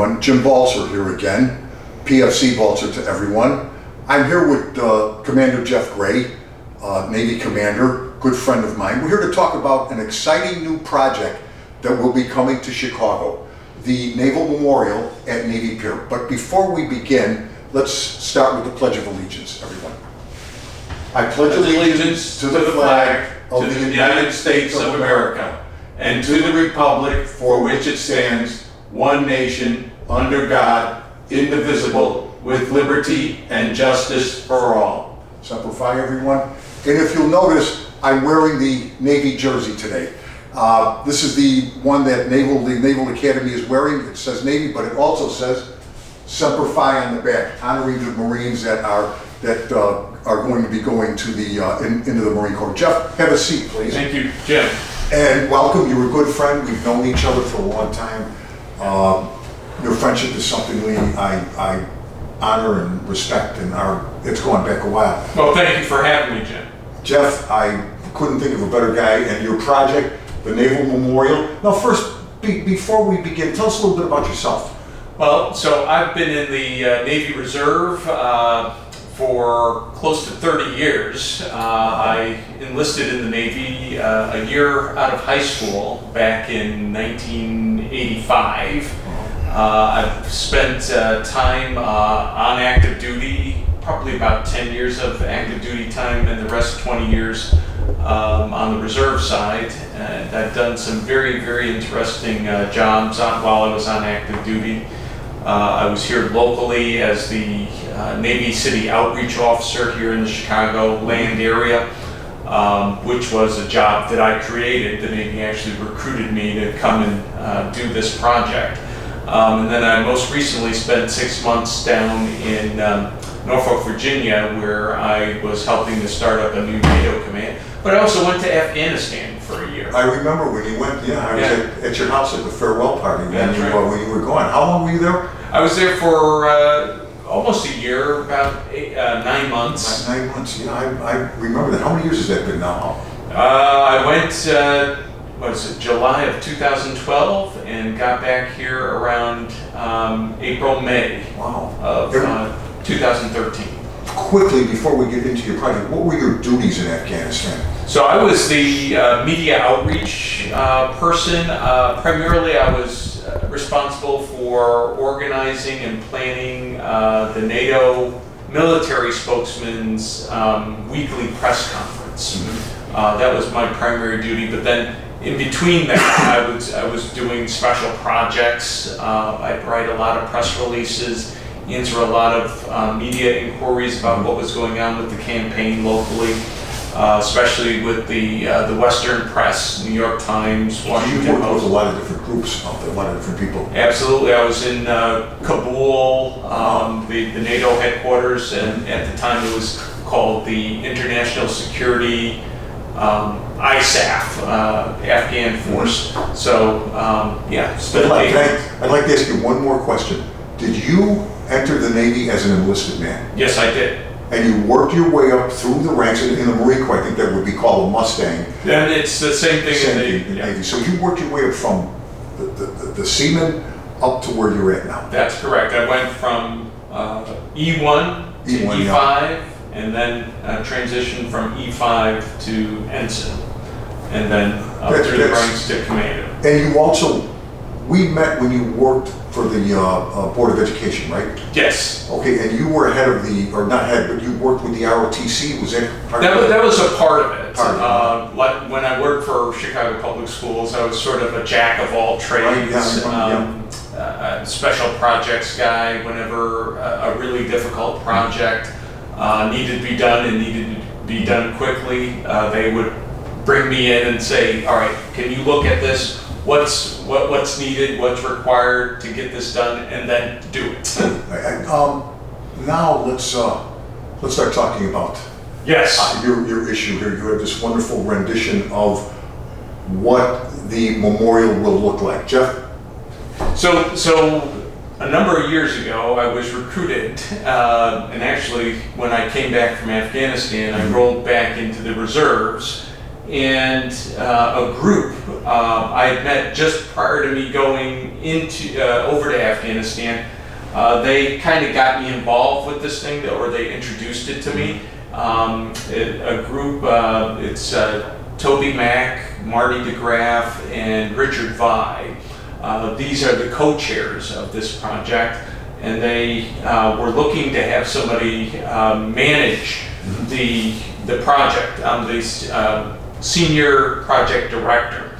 everyone. Jim Balcer here again, PFC Balcer to everyone. I'm here with Commander Jeffery Gray, Navy Commander, good friend of mine. We're here to talk about an exciting new project that will be coming to Chicago, the Naval Memorial at Navy Pier. But before we begin, let's start with the Pledge of Allegiance, everyone. I pledge allegiance to the flag of the United States of America and to the republic for which it stands, one nation, under God, indivisible, with liberty and justice for all. Semper Fi, everyone. And if you'll notice, I'm wearing the Navy jersey today. This is the one that the Naval Academy is wearing. It says Navy, but it also says Semper Fi on the back, honoring the Marines that are going to be going to the into the Marine Corps. Jeff, have a seat, please. Thank you, Jim. And welcome. You're a good friend. We've known each other for a long time. Your friendship is something I honor and respect, and it's going back a while. Well, thank you for having me, Jim. Jeff, I couldn't think of a better guy, and your project, the Naval Memorial. Now, first, before we begin, tell us a little bit about yourself. Well, so I've been in the Navy Reserve for close to 30 years. I enlisted in the Navy a year out of high school back in 1985. I've spent time on active duty, probably about 10 years of active duty time, and the rest 20 years on the reserve side. And I've done some very, very interesting jobs while I was on active duty. I was here locally as the Navy City Outreach Officer here in the Chicago land area, which was a job that I created. The Navy actually recruited me to come and do this project. And then I most recently spent 6 months down in Norfolk, Virginia, where I was helping to start up a new NATO command. But I also went to Afghanistan for a year. I remember when you went, I was at your house at the farewell party when you were going. How long were you there? I was there for almost a year, about 9 months. 9 months, I remember that. How many years has that been now? I went, July of 2012 and got back here around April, May of 2013. Quickly, before we get into your project, what were your duties in Afghanistan? So I was the media outreach person. Primarily, I was responsible for organizing and planning the NATO military spokesman's weekly press conference. That was my primary duty, but then in between that, I was doing special projects. I'd write a lot of press releases, answer a lot of media inquiries about what was going on with the campaign locally, especially with the Western press, New York Times, Washington Post. You worked with a lot of different groups out there, a lot of different people. Absolutely. I was in Kabul, the NATO headquarters, and at the time it was called the International Security ISAF, Afghan Force. So, I'd like to ask you one more question. Did you enter the Navy as an enlisted man? Yes, I did. And you worked your way up through the ranks in the Marine Corps. I think that would be called a Mustang. And it's the same thing in the Navy. So you worked your way up from the seaman up to where you're at now. That's correct. I went from E1 to E5, and then transitioned from E5 to ensign, and then up through the ranks to commander. And you also, we met when you worked for the Board of Education, right? Yes. Okay, and you were head of or not head, but you worked with the ROTC. Was that part of it? That was a part of it. Like when I worked for Chicago Public Schools, I was sort of a jack of all trades, special projects guy. Whenever a really difficult project needed to be done and needed to be done quickly, they would bring me in and say, all right, can you look at this? What's needed, what's required to get this done, and then do it. Now let's start talking about your issue here. You have this wonderful rendition of what the memorial will look like. Jeff? So a number of years ago, I was recruited, and actually when I came back from Afghanistan, I rolled back into the reserves and a group I had met just prior to me going over to Afghanistan. They kind of got me involved with this thing, or they introduced it to me. A group, it's Toby Mack, Marty DeGraff, and Richard Vi. These are the co-chairs of this project, and they were looking to have somebody manage the project. I'm the senior project director,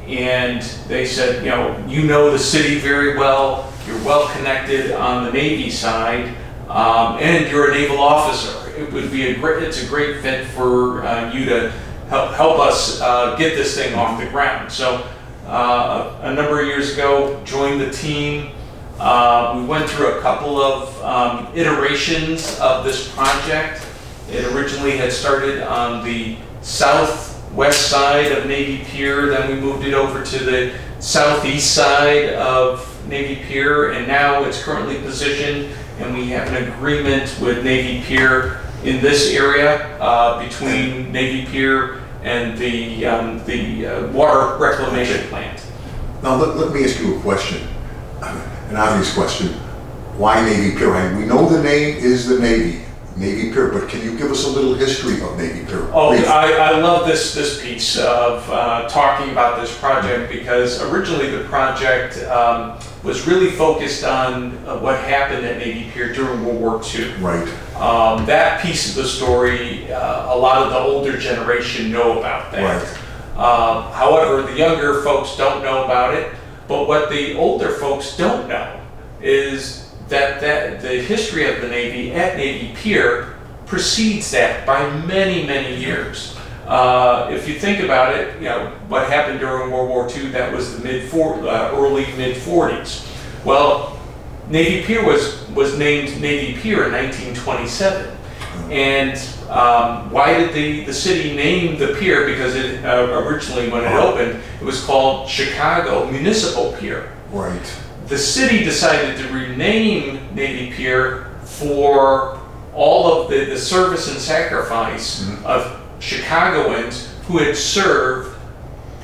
and they said, you know the city very well. You're well connected on the Navy side, and you're a naval officer. It would be it's a great fit for you to help us get this thing off the ground. So a number of years ago, joined the team. We went through a couple of iterations of this project. It originally had started on the southwest side of Navy Pier, then we moved it over to the southeast side of Navy Pier, and now it's currently positioned, and we have an agreement with Navy Pier in this area between Navy Pier and the water reclamation plant. Now let me ask you a question, an obvious question. Why Navy Pier? We know the name is the Navy Pier, but can you give us a little history of Navy Pier? Oh, I love this piece of talking about this project, because originally the project was really focused on what happened at Navy Pier during World War II. Right. That piece of the story, a lot of the older generation know about that. Right. However, the younger folks don't know about it, but what the older folks don't know is that the history of the Navy at Navy Pier precedes that by many, many years. If you think about it, what happened during World War II, that was the early mid-40s. Well, Navy Pier was named Navy Pier in 1927. And why did the city name the pier? Because it originally, when it opened, it was called Chicago Municipal Pier. Right. The city decided to rename Navy Pier for all of the service and sacrifice of Chicagoans who had served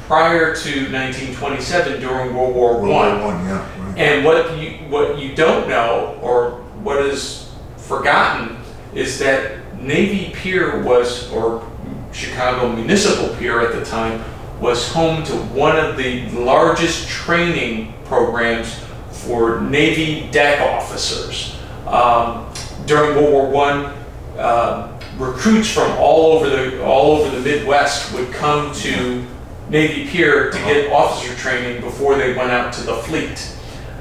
prior to 1927 during World War I. Yeah, right. And what you don't know, or what is forgotten, is that Navy Pier or Chicago Municipal Pier at the time, was home to one of the largest training programs for Navy deck officers. During World War I, recruits from all over the Midwest would come to Navy Pier to get officer training before they went out to the fleet.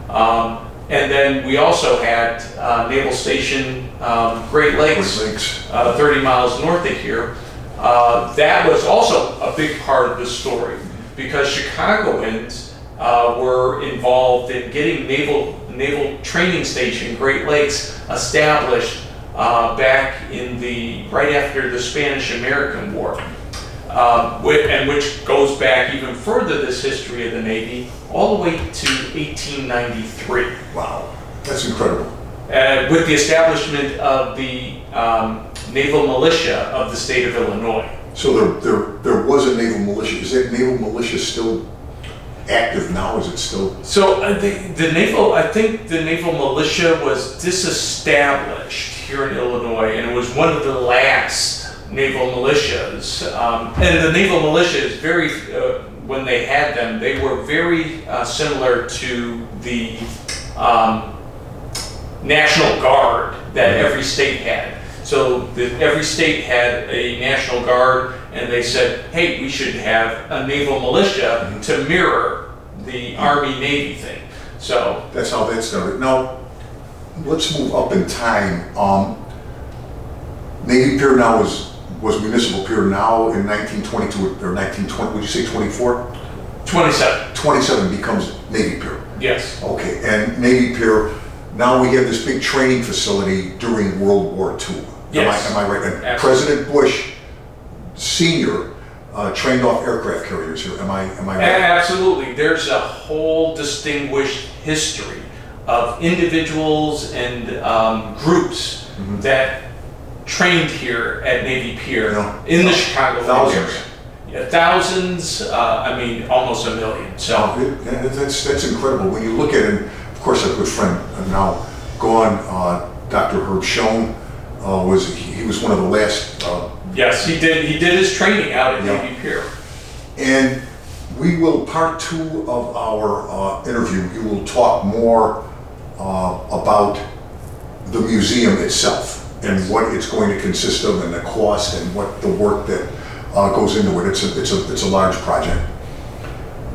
And then we also had Naval Station Great Lakes, 30 miles north of here. That was also a big part of the story, because Chicagoans were involved in getting Naval Training Station Great Lakes established back right after the Spanish-American War, which goes back even further, this history of the Navy, all the way to 1893. Wow, that's incredible. With the establishment of the Naval Militia of the state of Illinois. So there was a Naval Militia. Is that Naval Militia still active now? Is it still? So I think the Naval Militia was disestablished here in Illinois, and it was one of the last naval militias. And the Naval Militia is very, when they had them, they were very similar to the National Guard that every state had. So every state had a National Guard, and they said, hey, we should have a Naval Militia to mirror the Army-Navy thing. So that's how that started. Now, let's move up in time. Navy Pier now was Municipal Pier now in 1922 or 1920, would you say 24? 27. 27 becomes Navy Pier. Yes. Okay, and Navy Pier, now we have this big training facility during World War II. Yes. Am I right? And Absolutely. President Bush Sr. Trained off aircraft carriers here. Am I right? Absolutely. There's a whole distinguished history of individuals and groups that trained here at Navy Pier in the Chicago area. thousands, I mean, almost a million. So That's incredible. When you look at it, of course, a good friend now gone, Dr. Herb Schoen, he was one of the last. yes, he did his training out at Yeah. Navy Pier. And we will, part 2 of our interview, you will talk more about the museum itself and what it's going to consist of and the cost and what the work that goes into it. It's a large project.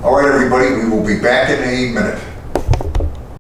All right, everybody, we will be back in a minute.